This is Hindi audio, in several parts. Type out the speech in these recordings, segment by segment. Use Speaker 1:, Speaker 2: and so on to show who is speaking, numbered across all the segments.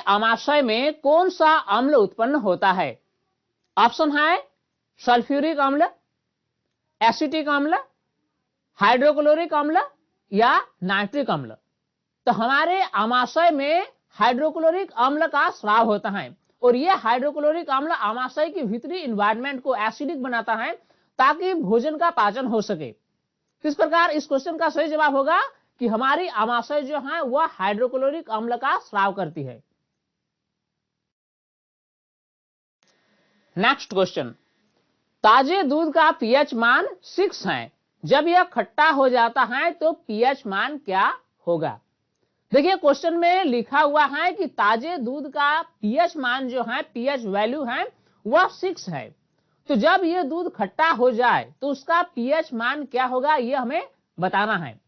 Speaker 1: अमाशय में कौन सा अम्ल उत्पन्न होता है? ऑप्शन है सल्फ्यूरिक अम्ल, एसिटिक अम्ल, हाइड्रोक्लोरिक अम्ल या नाइट्रिक अम्ल। तो हमारे अमाशय में हाइड्रोक्लोरिक अम्ल का स्राव होता है और यह हाइड्रोक्लोरिक अम्ल अमाशय की भीतरी इन्वायरमेंट को एसिडिक बनाता है ताकि भोजन का पाचन हो सके। इस प्रकार इस क्वेश्चन का सही जवाब होगा कि हमारी अमाशय जो है वह हाइड्रोक्लोरिक अम्ल का स्राव करती है। नेक्स्ट क्वेश्चन, ताजे दूध का पीएच मान 6 है, जब यह खट्टा हो जाता है तो पीएच मान क्या होगा? देखिए क्वेश्चन में लिखा हुआ है कि ताजे दूध का पीएच मान जो है, पीएच वैल्यू है वह 6 है। तो जब यह दूध खट्टा हो जाए तो उसका पीएच मान क्या होगा, यह हमें बताना है।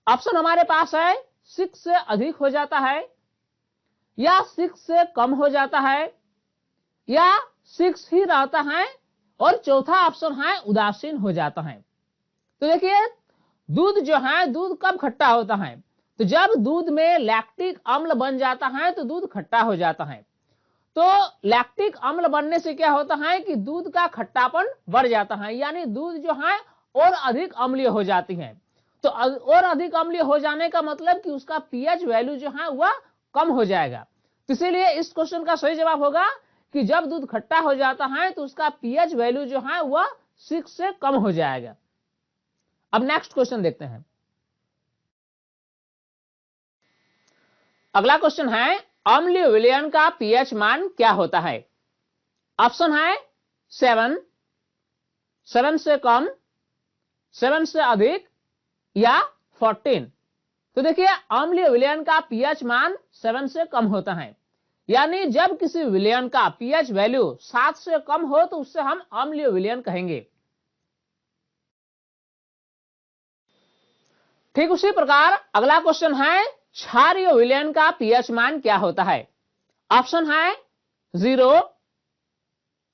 Speaker 1: ऑप्शन हमारे पास है 6 से अधिक हो जाता है, या 6 से कम हो जाता है, या 6 ही रहता है, और चौथा ऑप्शन है उदासीन हो जाता है। तो देखिए दूध जो है, दूध कब खट्टा होता है? तो जब दूध में लैक्टिक अम्ल बन जाता है तो दूध खट्टा हो जाता है। तो लैक्टिक अम्ल बनने से क्या होता है कि दूध का खट्टापन बढ़ जाता है, यानी दूध जो है और अधिक अम्लीय हो जाती है। तो और अधिक अम्लीय हो जाने का मतलब कि उसका पीएच वैल्यू जो है वह कम हो जाएगा। तो इसीलिए इस क्वेश्चन का सही जवाब होगा कि जब दूध खट्टा हो जाता है तो उसका पीएच वैल्यू जो है वह 6 से कम हो जाएगा। अब नेक्स्ट क्वेश्चन देखते हैं। अगला क्वेश्चन है, अम्लीय विलयन का पीएच मान क्या होता है? ऑप्शन है 7, 7 से कम, 7 से अधिक या 14। तो देखिए अम्लीय विलयन का पीएच मान 7 से कम होता है, यानी जब किसी विलयन का पीएच वैल्यू 7 से कम हो तो उससे हम अम्लीय विलयन कहेंगे। ठीक उसी प्रकार अगला क्वेश्चन है, क्षारीय विलयन का पीएच मान क्या होता है? ऑप्शन है 0,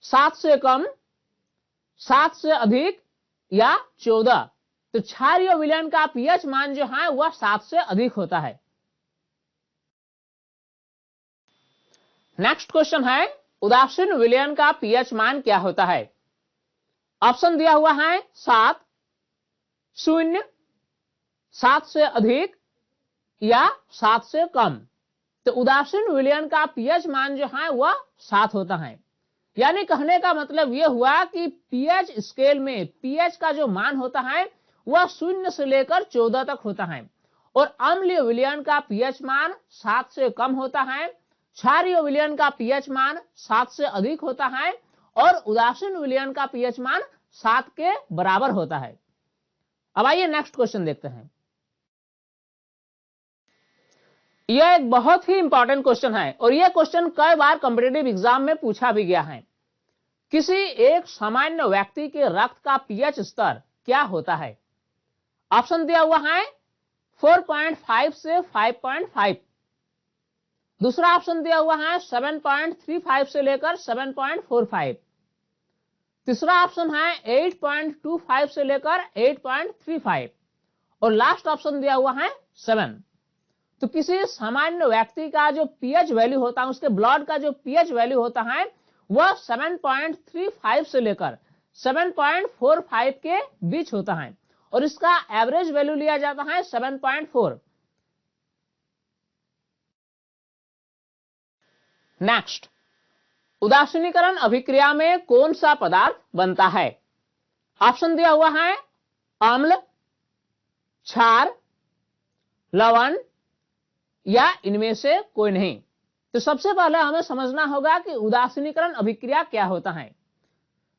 Speaker 1: 7 से कम, 7 से अधिक या 14। तो क्षारीय विलयन का पीएच मान जो है वह 7 से अधिक होता है। नेक्स्ट क्वेश्चन है, उदासीन विलयन का पीएच मान क्या होता है? ऑप्शन दिया हुआ है 7, 0, 7 से अधिक या 7 से कम। तो उदासीन विलयन का पीएच मान जो है वह 7 होता है, यानी कहने का मतलब यह हुआ कि पीएच स्केल में पीएच का जो मान होता है वह 0 से लेकर 14 तक होता है, और अम्लीय विलयन का पीएच मान 7 से कम होता है, क्षारीय विलयन का पीएच मान 7 से अधिक होता है, और उदासीन विलयन का पीएच मान 7 के बराबर होता है। अब आइए नेक्स्ट क्वेश्चन देखते हैं। यह एक बहुत ही इंपॉर्टेंट क्वेश्चन है और यह क्वेश्चन कई बार कॉम्पिटिटिव एग्जाम में पूछा भी गया है। किसी एक सामान्य व्यक्ति के रक्त का पीएच स्तर क्या होता है? ऑप्शन दिया हुआ है 4.5 से 5.5, दूसरा ऑप्शन दिया हुआ है 7.35 से लेकर 7.45, तीसरा ऑप्शन है 8.25 से लेकर 8.35, और लास्ट ऑप्शन दिया हुआ है 7। तो किसी सामान्य व्यक्ति का जो पीएच वैल्यू होता है, उसके ब्लड का जो पीएच वैल्यू होता है वह 7.35 से लेकर 7.45 के बीच होता है, और इसका एवरेज वैल्यू लिया जाता है 7.4। नेक्स्ट, उदासीनीकरण अभिक्रिया में कौन सा पदार्थ बनता है? ऑप्शन दिया हुआ है अम्ल, क्षार, लवण या इनमें से कोई नहीं। तो सबसे पहले हमें समझना होगा कि उदासीनीकरण अभिक्रिया क्या होता है।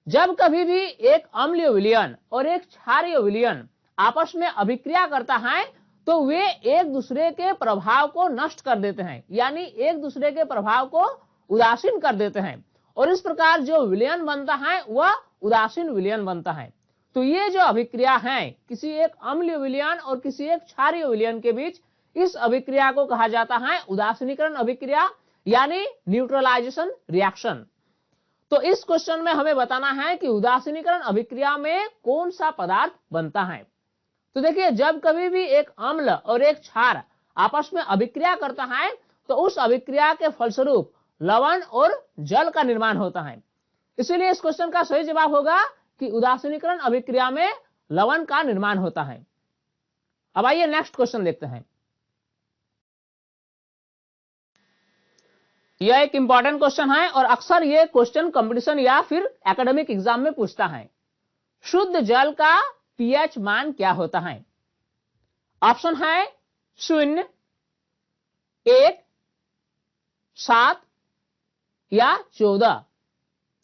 Speaker 1: जब कभी भी एक अम्लीय विलयन और एक क्षारीय विलयन आपस में अभिक्रिया करता है तो वे एक दूसरे के प्रभाव को नष्ट कर देते हैं, यानी एक दूसरे के प्रभाव को उदासीन कर देते हैं, और इस प्रकार जो विलयन बनता है वह उदासीन विलयन बनता है। तो ये जो अभिक्रिया है किसी एक अम्लीय विलयन और किसी एक क्षारीय विलयन के बीच, इस अभिक्रिया को कहा जाता है उदासीनीकरण अभिक्रिया, यानी न्यूट्रलाइजेशन रिएक्शन। तो इस क्वेश्चन में हमें बताना है कि उदासीनीकरण अभिक्रिया में कौन सा पदार्थ बनता है। तो देखिए जब कभी भी एक अम्ल और एक क्षार आपस में अभिक्रिया करता है तो उस अभिक्रिया के फलस्वरूप लवण और जल का निर्माण होता है। इसीलिए इस क्वेश्चन का सही जवाब होगा कि उदासीनीकरण अभिक्रिया में लवण का निर्माण होता है। अब आइए नेक्स्ट क्वेश्चन देखते हैं। यह एक इंपॉर्टेंट क्वेश्चन है और अक्सर यह क्वेश्चन कंपटीशन या फिर एकेडमिक एग्जाम में पूछता है। शुद्ध जल का पीएच मान क्या होता है? ऑप्शन है 0, 1, 7 या 14।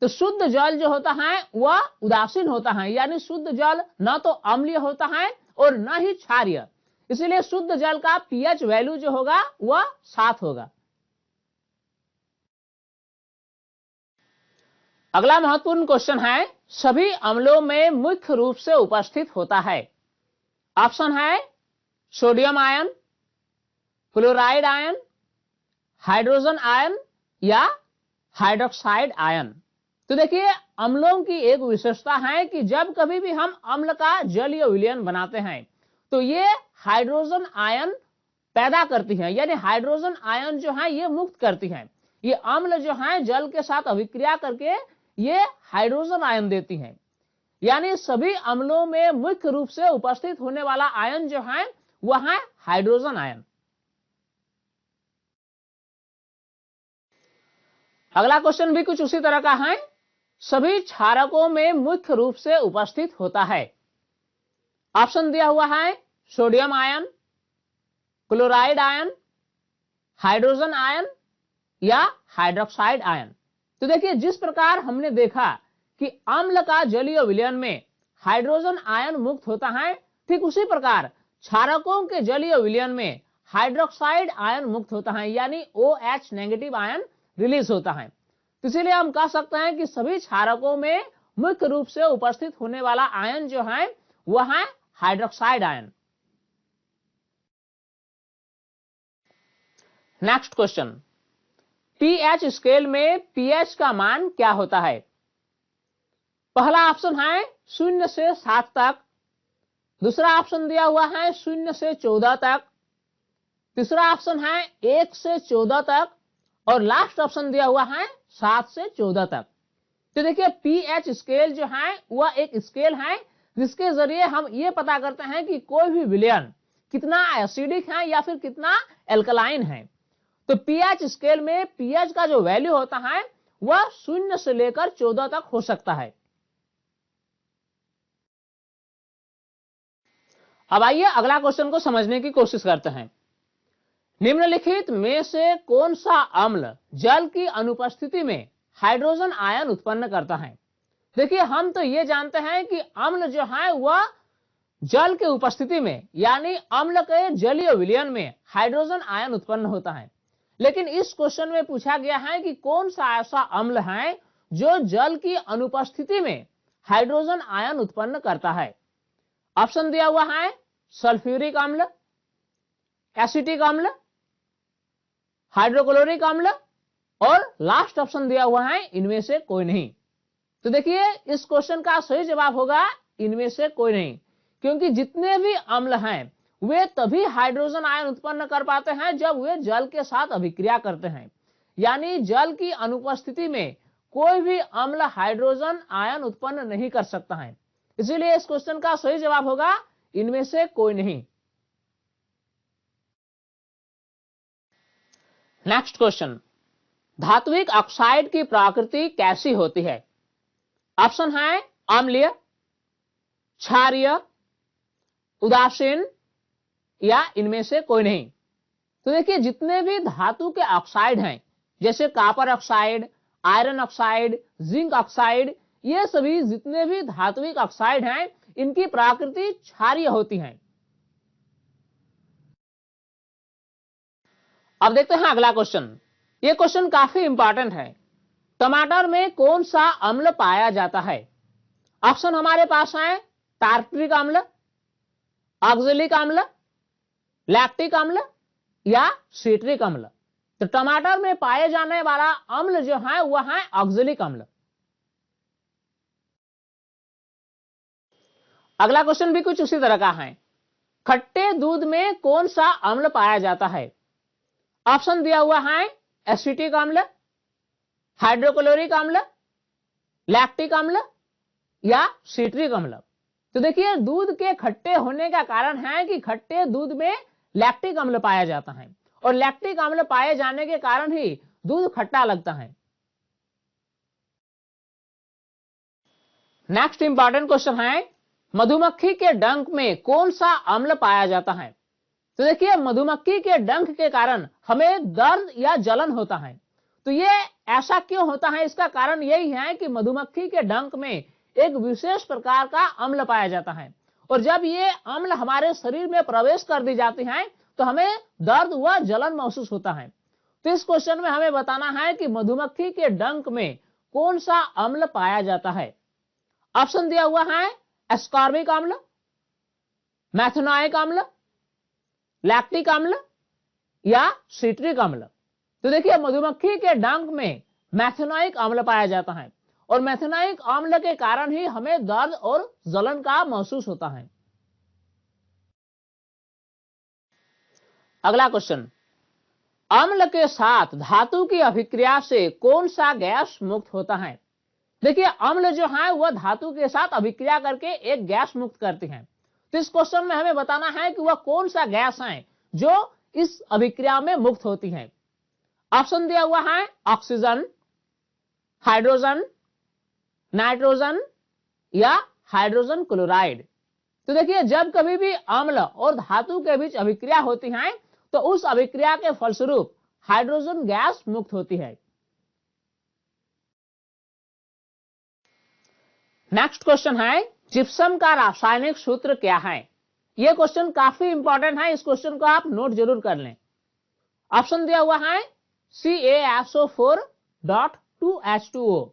Speaker 1: तो शुद्ध जल जो होता है वह उदासीन होता है, यानी शुद्ध जल न तो अम्लीय होता है और न ही क्षारीय। इसलिए शुद्ध जल का पीएच वैल्यू जो होगा वह 7 होगा। अगला महत्वपूर्ण क्वेश्चन है, सभी अम्लों में मुख्य रूप से उपस्थित होता है। ऑप्शन है sodium ion, chloride ion, hydrogen ion या हाइड्रोक्साइड आयन। तो देखिए, अम्लों की एक विशेषता है कि जब कभी भी हम अम्ल का जलीय विलयन बनाते हैं तो ये हाइड्रोजन आयन पैदा करती है, यानी हाइड्रोजन आयन जो है ये मुक्त करती है। ये अम्ल जो है जल के साथ अभिक्रिया करके ये हाइड्रोजन आयन देती है। यानी सभी अम्लों में मुख्य रूप से उपस्थित होने वाला आयन जो है वह है हाइड्रोजन आयन। अगला क्वेश्चन भी कुछ उसी तरह का है, सभी क्षारकों में मुख्य रूप से उपस्थित होता है। ऑप्शन दिया हुआ है sodium ion, chloride ion, hydrogen ion या हाइड्रोक्साइड आयन। तो देखिए, जिस प्रकार हमने देखा कि अम्ल का जलीय विलयन में हाइड्रोजन आयन मुक्त होता है, ठीक उसी प्रकार क्षारकों के जलीय विलयन में हाइड्रोक्साइड आयन मुक्त होता है, यानी OH नेगेटिव आयन रिलीज होता है। तो इसीलिए हम कह सकते हैं कि सभी क्षारकों में मुख्य रूप से उपस्थित होने वाला आयन जो है वह है hydroxide ion. Next question, pH scale में पीएच का मान क्या होता है? पहला ऑप्शन है 0 से 7 तक, दूसरा ऑप्शन दिया हुआ है 0 से 14 तक, तीसरा ऑप्शन है 1 से 14 तक और लास्ट ऑप्शन दिया हुआ है 7 से 14 तक। तो देखिए, पीएच स्केल जो है वह एक स्केल है जिसके जरिए हम ये पता करते हैं कि कोई भी विलयन कितना एसिडिक है या फिर कितना एल्कलाइन है। तो पीएच स्केल में पीएच का जो वैल्यू होता है वह 0 से लेकर 14 तक हो सकता है। अब आइए अगला क्वेश्चन को समझने की कोशिश करते हैं। निम्नलिखित में से कौन सा अम्ल जल की अनुपस्थिति में हाइड्रोजन आयन उत्पन्न करता है? देखिए, हम तो ये जानते हैं कि अम्ल जो है वह जल के उपस्थिति में, यानी अम्ल के जलीय विलयन में हाइड्रोजन आयन उत्पन्न होता है। लेकिन इस क्वेश्चन में पूछा गया है कि कौन सा ऐसा अम्ल है जो जल की अनुपस्थिति में हाइड्रोजन आयन उत्पन्न करता है। ऑप्शन दिया हुआ है सल्फ्यूरिक अम्ल, एसिटिक अम्ल, हाइड्रोक्लोरिक अम्ल और लास्ट ऑप्शन दिया हुआ है इनमें से कोई नहीं। तो देखिए, इस क्वेश्चन का सही जवाब होगा इनमें से कोई नहीं, क्योंकि जितने भी अम्ल हैं वे तभी हाइड्रोजन आयन उत्पन्न कर पाते हैं जब वे जल के साथ अभिक्रिया करते हैं। यानी जल की अनुपस्थिति में कोई भी अम्ल हाइड्रोजन आयन उत्पन्न नहीं कर सकता है। इसीलिए इस क्वेश्चन का सही जवाब होगा इनमें से कोई नहीं। नेक्स्ट क्वेश्चन, धात्विक ऑक्साइड की प्रकृति कैसी होती है? ऑप्शन है अम्लीय, क्षारीय, उदासीन या इनमें से कोई नहीं। तो देखिए, जितने भी धातु के ऑक्साइड हैं जैसे copper oxide, iron oxide, zinc oxide, ये सभी जितने भी धात्विक ऑक्साइड हैं इनकी प्रकृति क्षारीय होती है। अब देखते हैं अगला क्वेश्चन। ये क्वेश्चन काफी इंपॉर्टेंट है। टमाटर में कौन सा अम्ल पाया जाता है? ऑप्शन हमारे पास है टार्ट्रिक अम्ल, ऑक्जेलिक अम्ल, लैक्टिक अम्ल या सिट्रिक अम्ल। तो टमाटर में पाए जाने वाला अम्ल जो है वह है ऑक्जेलिक अम्ल। अगला क्वेश्चन भी कुछ उसी तरह का है। खट्टे दूध में कौन सा अम्ल पाया जाता है? ऑप्शन दिया हुआ है एसिटिक अम्ल, हाइड्रोक्लोरिक अम्ल, लैक्टिक अम्ल या सिट्रिक अम्ल। तो देखिए दूध के खट्टे होने का कारण है कि खट्टे दूध में लैक्टिक अम्ल पाया जाता है और लैक्टिक अम्ल पाए जाने के कारण ही दूध खट्टा लगता है। नेक्स्ट इंपॉर्टेंट क्वेश्चन है, मधुमक्खी के डंक में कौन सा अम्ल पाया जाता है? तो देखिए मधुमक्खी के डंक के कारण हमें दर्द या जलन होता है। तो ये ऐसा क्यों होता है? इसका कारण यही है कि मधुमक्खी के डंक में एक विशेष प्रकार का अम्ल पाया जाता है और जब ये अम्ल हमारे शरीर में प्रवेश कर दी जाती है तो हमें दर्द व जलन महसूस होता है। तो इस क्वेश्चन में हमें बताना है कि मधुमक्खी के डंक में कौन सा अम्ल पाया जाता है। ऑप्शन दिया हुआ है एस्कॉर्बिक अम्ल, मैथेनोइक अम्ल, लैक्टिक अम्ल या सिट्रिक अम्ल। तो देखिए मधुमक्खी के डंक में मैथेनोइक अम्ल पाया जाता है और मैथेनोइक अम्ल के कारण ही हमें दर्द और जलन का महसूस होता है। अगला क्वेश्चन, अम्ल के साथ धातु की अभिक्रिया से कौन सा गैस मुक्त होता है? देखिए अम्ल जो है वह धातु के साथ अभिक्रिया करके एक गैस मुक्त करती है। तो इस क्वेश्चन में हमें बताना है कि वह कौन सा गैस है जो इस अभिक्रिया में मुक्त होती है। ऑप्शन दिया हुआ है ऑक्सीजन, हाइड्रोजन, नाइट्रोजन या हाइड्रोजन क्लोराइड। तो देखिए जब कभी भी अम्ल और धातु के बीच अभिक्रिया होती है तो उस अभिक्रिया के फलस्वरूप हाइड्रोजन गैस मुक्त होती है। नेक्स्ट क्वेश्चन है, जिप्सम का रासायनिक सूत्र क्या है? यह क्वेश्चन काफी इंपॉर्टेंट है, इस क्वेश्चन को आप नोट जरूर कर लें। ऑप्शन दिया हुआ है CaSO4.2H2O,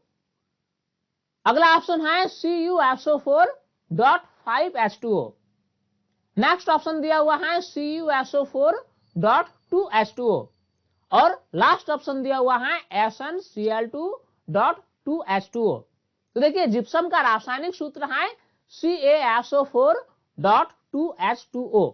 Speaker 1: अगला ऑप्शन है CuSO4.5H2O, नेक्स्ट ऑप्शन दिया हुआ है CuSO4.2H2O और लास्ट ऑप्शन दिया हुआ है SnCl2.2H2O। तो देखिए जिप्सम का रासायनिक सूत्र है CaSO4.2H2O।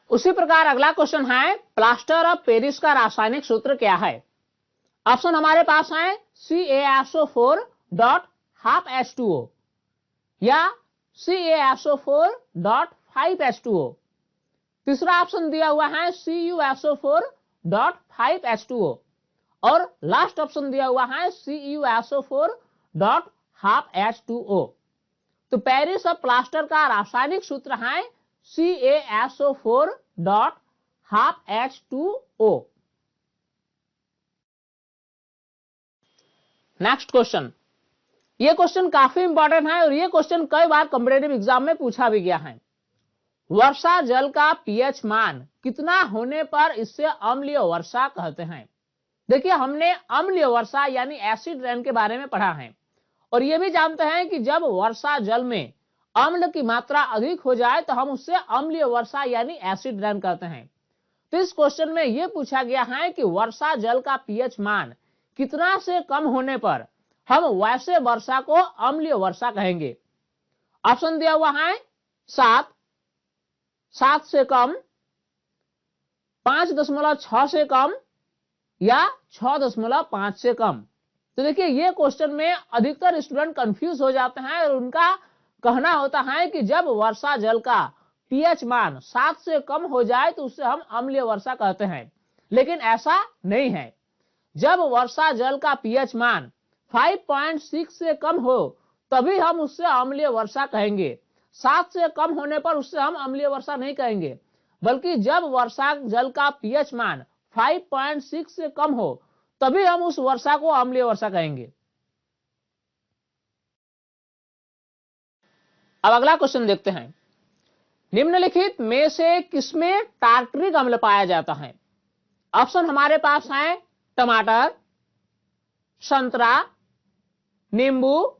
Speaker 1: उसी प्रकार अगला क्वेश्चन है, प्लास्टर ऑफ पेरिस का रासायनिक सूत्र क्या है? ऑप्शन हमारे पास है CaSO4.5H2O या CaSO4.5H2O, तीसरा ऑप्शन दिया हुआ है CuSO4.5H2O और लास्ट ऑप्शन दिया हुआ है CuSO4.5H2O। तो पेरिस और प्लास्टर का रासायनिक सूत्र है CaSO4.5H2O। नेक्स्ट क्वेश्चन, यह क्वेश्चन काफी इंपॉर्टेंट है और यह क्वेश्चन कई बार कॉम्पिटिटिव एग्जाम में पूछा भी गया है। वर्षा जल का पीएच मान कितना होने पर इससे अम्लीय वर्षा कहते हैं? देखिए हमने अम्लीय वर्षा यानी एसिड रेन के बारे में पढ़ा है और यह भी जानते हैं कि जब वर्षा जल में अम्ल की मात्रा अधिक हो जाए तो हम उससे अम्लीय वर्षा यानी एसिड रेन कहते हैं। तो इस क्वेश्चन में यह पूछा गया है कि वर्षा जल का पीएच मान कितना से कम होने पर हम वैसे वर्षा को अम्लीय वर्षा कहेंगे। ऑप्शन दिया हुआ है 7 से कम, 5.6 से कम या 6.5 से कम। तो देखिए ये क्वेश्चन में अधिकतर स्टूडेंट कंफ्यूज हो जाते हैं और उनका कहना होता है कि जब वर्षा जल का पीएच मान 7 से कम हो जाए तो उससे हम अम्लीय वर्षा कहते हैं, लेकिन ऐसा नहीं है। जब वर्षा जल का पीएच मान 5.6 से कम हो तभी हम उससे अम्लीय वर्षा कहेंगे। 7 से कम होने पर उससे हम अम्लीय वर्षा नहीं कहेंगे, बल्कि जब वर्षा जल का पीएच मान 5.6 से कम हो तभी हम उस वर्षा को अम्लीय वर्षा कहेंगे। अब अगला क्वेश्चन देखते हैं, निम्नलिखित में से किसमें टार्टरिक अम्ल पाया जाता है? ऑप्शन हमारे पास है टमाटर, संतरा, नींबू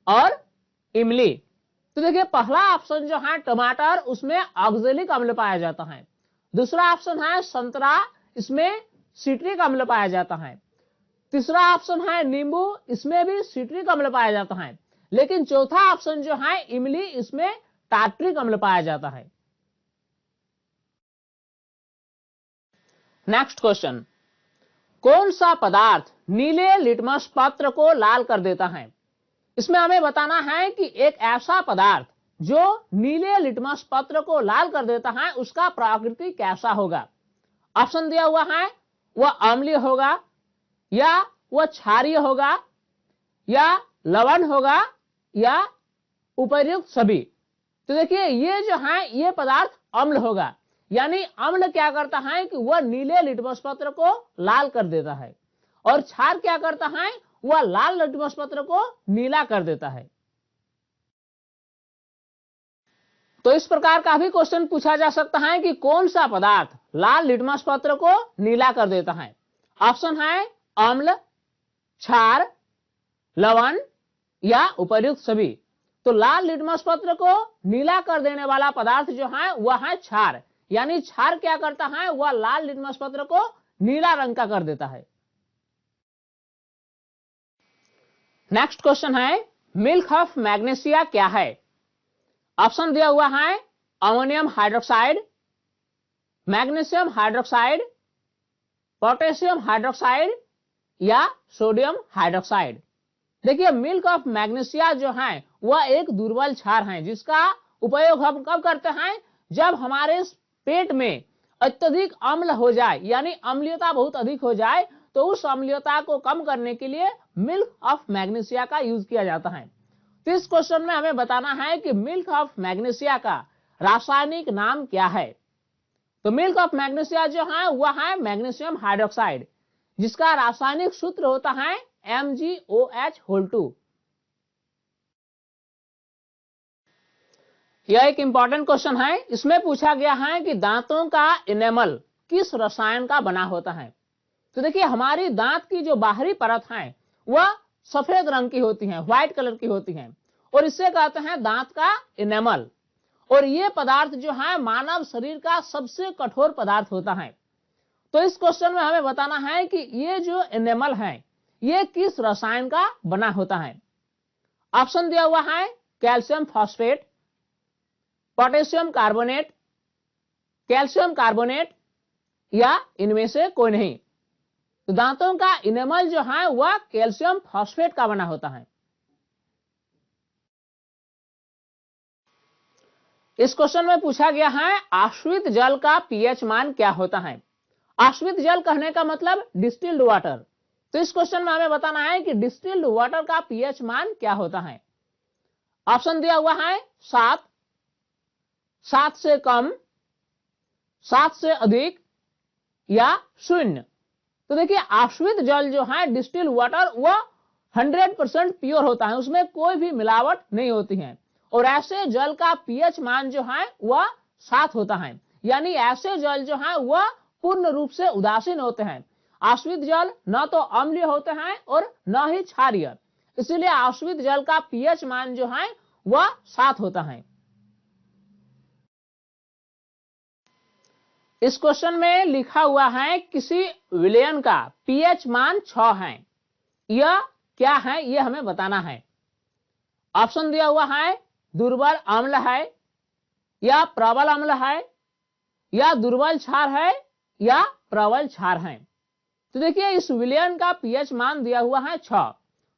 Speaker 1: और इमली। तो देखिए पहला ऑप्शन जो है टमाटर, उसमें ऑक्जेलिक अम्ल पाया जाता है। दूसरा ऑप्शन है संतरा, इसमें सिट्रिक अम्ल पाया जाता है। तीसरा ऑप्शन है नींबू, इसमें भी सिट्रिक अम्ल पाया जाता है। लेकिन चौथा ऑप्शन जो है इमली, इसमें टार्ट्रिक अम्ल पाया जाता है। नेक्स्ट क्वेश्चन, कौन सा पदार्थ नीले लिटमस पत्र को लाल कर देता है? इसमें हमें बताना है कि एक ऐसा पदार्थ जो नीले लिटमस पत्र को लाल कर देता है उसका प्रकृति कैसा होगा। ऑप्शन दिया हुआ है, वह अम्लीय होगा, या वह क्षारीय होगा, या लवण होगा, या उपर्युक्त सभी। तो देखिए ये जो है ये पदार्थ अम्ल होगा, यानी अम्ल क्या करता है कि वह नीले लिटमस पत्र को लाल कर देता है, और क्षार क्या करता है, वह लाल लिटमस पत्र को नीला कर देता है। तो इस प्रकार का भी क्वेश्चन पूछा जा सकता है कि कौन सा पदार्थ लाल लिटमस पत्र को नीला कर देता है। ऑप्शन है अम्ल, क्षार, लवण या उपर्युक्त सभी। तो लाल लिटमस पत्र को नीला कर देने वाला पदार्थ जो है वह है क्षार, यानी क्षार क्या करता है, वह लाल लिटमस पत्र को नीला रंग का कर देता है। नेक्स्ट क्वेश्चन है, मिल्क ऑफ मैग्नीशिया क्या है? ऑप्शन दिया हुआ है ammonium hydroxide, magnesium hydroxide, potassium hydroxide या सोडियम हाइड्रोक्साइड। देखिए मिल्क ऑफ मैग्नीशिया जो है वह एक दुर्बल क्षार है जिसका उपयोग हम कब करते हैं, जब हमारे पेट में अत्यधिक अम्ल हो जाए, यानी अम्लीयता बहुत अधिक हो जाए, तो उस अम्लीयता को कम करने के लिए मिल्क ऑफ मैग्नीशिया का यूज किया जाता है। तो इस क्वेश्चन में हमें बताना है कि मिल्क ऑफ मैग्नीशिया का रासायनिक नाम क्या है। तो मिल्क ऑफ मैग्नीशिया जो है वह है मैग्नीशियम हाइड्रोक्साइड, जिसका रासायनिक सूत्र होता है MgOH2। यह एक इंपॉर्टेंट क्वेश्चन है। इसमें पूछा गया है कि दांतों का इनेमल किस रसायन का बना होता है। तो देखिए हमारी दांत की जो बाहरी परत है वह सफेद रंग की होती है, व्हाइट कलर की होती है, और इससे कहते हैं दांत का इनेमल। और ये पदार्थ जो है मानव शरीर का सबसे कठोर पदार्थ होता है। तो इस क्वेश्चन में हमें बताना है कि ये जो इनेमल है ये किस रसायन का बना होता है। ऑप्शन दिया हुआ है calcium phosphate, potassium carbonate, calcium carbonate या इनमें से कोई नहीं। तो दांतों का इनेमल जो है वह कैल्शियम फॉस्फेट का बना होता है। इस क्वेश्चन में पूछा गया है आश्रित जल का पीएच मान क्या होता है। आश्रित जल कहने का मतलब डिस्टिल्ड वाटर। तो इस क्वेश्चन में हमें बताना है कि डिस्टिल्ड वाटर का पीएच मान क्या होता है। ऑप्शन दिया हुआ है 7, 7 से कम, 7 से अधिक या 0। तो देखिए आश्रित जल जो है डिस्टिल्ड वाटर वह 100% प्योर होता है, उसमें कोई भी मिलावट नहीं होती है, और ऐसे जल का पीएच मान जो है वह 7 होता है, यानी ऐसे जल जो है वह पूर्ण रूप से उदासीन होते हैं। आश्रित जल न तो अम्लीय होते हैं और न ही क्षारीय, इसीलिए आश्रित जल का पीएच मान जो है वह 7 होता है। इस क्वेश्चन में लिखा हुआ है किसी विलयन का पीएच मान 6 है, यह क्या है यह हमें बताना है। ऑप्शन दिया हुआ है दुर्बल अम्ल है, या प्रबल अम्ल है, या दुर्बल क्षार है, या प्रबल क्षार है। तो देखिए इस विलयन का पीएच मान दिया हुआ है 6।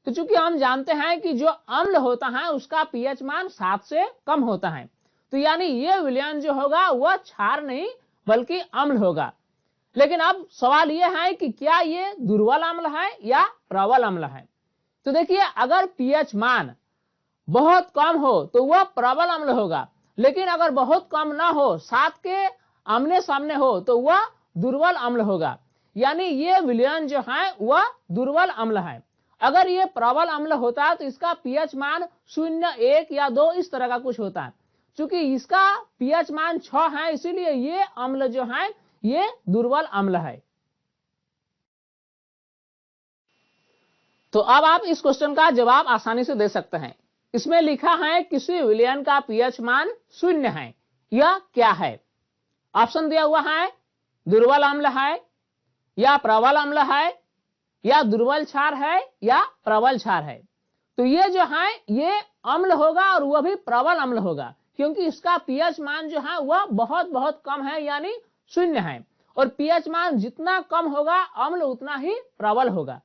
Speaker 1: तो चूंकि हम जानते हैं कि जो अम्ल होता है उसका पीएच मान 7 से कम होता है, तो यानी ये विलयन जो होगा वह क्षार नहीं बल्कि अम्ल होगा। लेकिन अब सवाल यह है कि क्या ये दुर्बल अम्ल है या प्रबल अम्ल है। तो देखिए अगर पीएच मान बहुत कम हो तो वह प्रबल अम्ल होगा, लेकिन अगर बहुत कम ना हो, 7 के आमने सामने हो, तो वह दुर्बल अम्ल होगा, यानी ये विलयन जो है वह दुर्बल अम्ल है। अगर ये प्रबल अम्ल होता तो इसका पीएच मान 0, 1 या 2 इस तरह का कुछ होता है। चूंकि इसका पीएच मान 6 है, इसीलिए ये अम्ल जो है ये दुर्बल अम्ल है। तो अब आप इस क्वेश्चन का जवाब आसानी से दे सकते हैं। इसमें लिखा है किसी विलयन का पीएच मान 0 है, यह क्या है। ऑप्शन दिया हुआ है दुर्बल अम्ल है, या प्रबल अम्ल है, या दुर्बल क्षार है, या प्रबल क्षार है। तो ये जो है ये अम्ल होगा और वह भी प्रबल अम्ल होगा, क्योंकि इसका पीएच मान जो है वह बहुत बहुत कम है, यानी 0 है। और पीएच मान जितना कम होगा अम्ल उतना ही प्रबल होगा।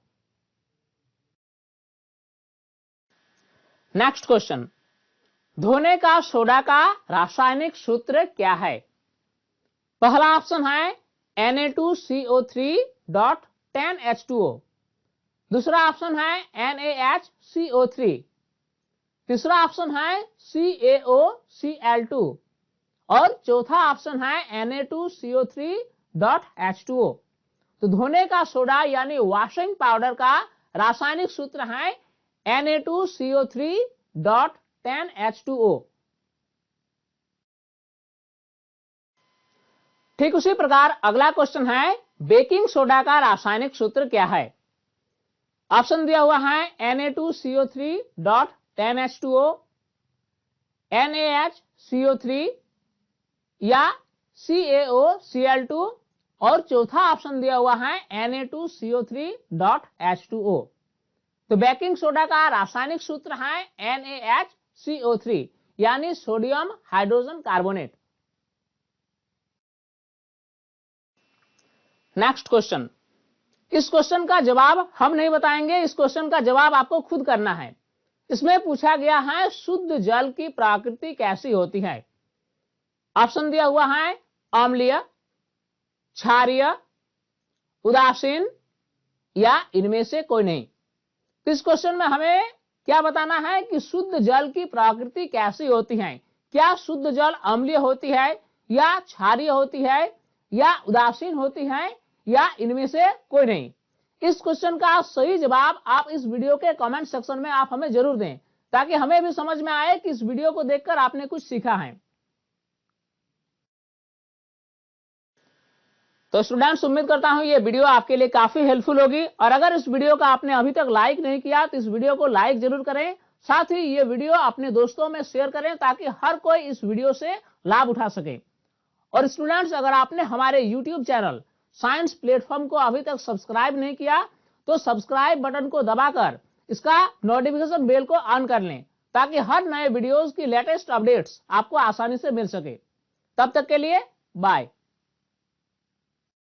Speaker 1: नेक्स्ट क्वेश्चन, धोने का सोडा का रासायनिक सूत्र क्या है? पहला ऑप्शन है Na2CO3.10H2O, दूसरा ऑप्शन है NaHCO3, तीसरा ऑप्शन है CaOCl2 और चौथा ऑप्शन है Na2CO3.H2O। तो धोने का सोडा यानी वॉशिंग पाउडर का रासायनिक सूत्र है Na2CO3.10H2O। ठीक उसी प्रकार अगला क्वेश्चन है, बेकिंग सोडा का रासायनिक सूत्र क्या है? ऑप्शन दिया हुआ है Na2CO3.10H2O, NaHCO3 या CaOCl2 और चौथा ऑप्शन दिया हुआ है Na2CO3.H2O। तो बेकिंग सोडा का रासायनिक सूत्र है NaHCO3 यानी sodium hydrogen carbonate. Next question, इस क्वेश्चन का जवाब हम नहीं बताएंगे, इस क्वेश्चन का जवाब आपको खुद करना है। इसमें पूछा गया है शुद्ध जल की प्रकृति कैसी होती है? ऑप्शन दिया हुआ है अम्लीय, क्षारीय, उदासीन या इनमें से कोई नहीं। तो इस क्वेश्चन में हमें क्या बताना है कि शुद्ध जल की प्रकृति कैसी होती है। क्या शुद्ध जल अम्लीय होती है या क्षारीय होती है या उदासीन होती है या इनमें से कोई नहीं? इस क्वेश्चन का सही जवाब आप इस वीडियो के कमेंट सेक्शन में आप हमें जरूर दें, ताकि हमें भी समझ में आए कि इस वीडियो को देखकर आपने कुछ सीखा है। तो स्टूडेंट्स, उम्मीद करता हूं ये वीडियो आपके लिए काफी हेल्पफुल होगी, और अगर इस वीडियो का आपने अभी तक लाइक नहीं किया तो इस वीडियो को लाइक जरूर करें। साथ ही ये वीडियो अपने दोस्तों में शेयर करें ताकि हर कोई इस वीडियो से लाभ उठा सके। और स्टूडेंट्स, अगर आपने हमारे YouTube चैनल साइंस प्लेटफॉर्म को अभी तक सब्सक्राइब नहीं किया तो सब्सक्राइब बटन को दबाकर इसका नोटिफिकेशन बेल को ऑन कर लें, ताकि हर नए वीडियोस की लेटेस्ट अपडेट्स आपको आसानी से मिल सके। तब तक के लिए बाय।